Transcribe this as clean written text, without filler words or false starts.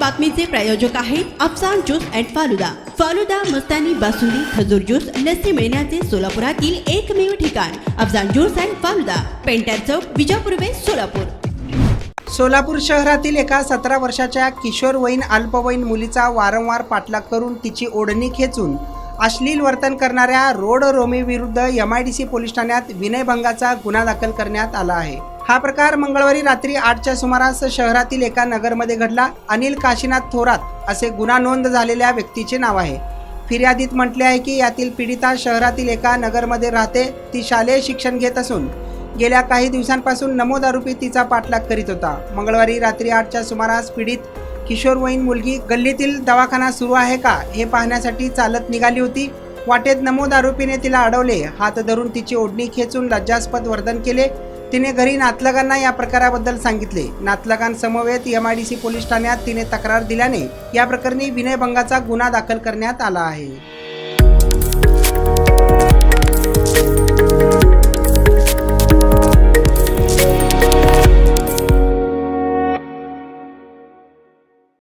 बातमीचे प्रायोजक आहेत Afsan juice and falooda. Falooda, मस्तानी, बासुंदी, खजूर ज्यूस, लस्सी मिळण्याचे सोलापुरातील एकमेव ठिकाण Afsan juice and falooda, painter Chowk, Vijapur west, Solapur. Solapur शहरातील एका 17 वर्षाच्या किशोरवयीन अल्पवयीन मुलीचा वारंवार पाठलाग करून तिची ओढणी खेचून अश्लील वर्तन करणाऱ्या रोड रोमी विरुद्ध MIDC पोलीस ठाण्यात विनयभंगाचा गुन्हा दाखल करण्यात आला आहे। हा प्रकार मंगळवारी रात्री 8च्या सुमारास शहरातील एका नगरमध्ये घडला। अनिल काशीनाथ थोरात असे गुन्हा नोंद झालेल्या व्यक्तीचे नाव आहे। फिर्यादीत म्हटले आहे की यातील पीडिता शहरातील एका नगरमध्ये राहते। ती शालेय शिक्षण घेत असून गेल्या काही दिवसांपासून नमोद आरोपी तिचा पाठलाग करीत होता। मंगळवारी रात्री 8च्या सुमारास पीडित किशोरवयीन मुलगी गल्लीतील दवाखाना सुरू आहे का हे पाहण्यासाठी चालत निघाली होती। वाटेत नमोद आरोपीने तिला अडवले, हात धरून तिची ओढणी खेचून लज्जास्पद वर्तन केले। तिने घरी नातलगांना या प्रकाराबद्दल सांगितले। नातलगांसमवेत MIDC पोलीस ठाण्यात तिने तक्रार दिल्याने या प्रकरणी विनयभंगाचा गुन्हा दाखल करण्यात आला आहे।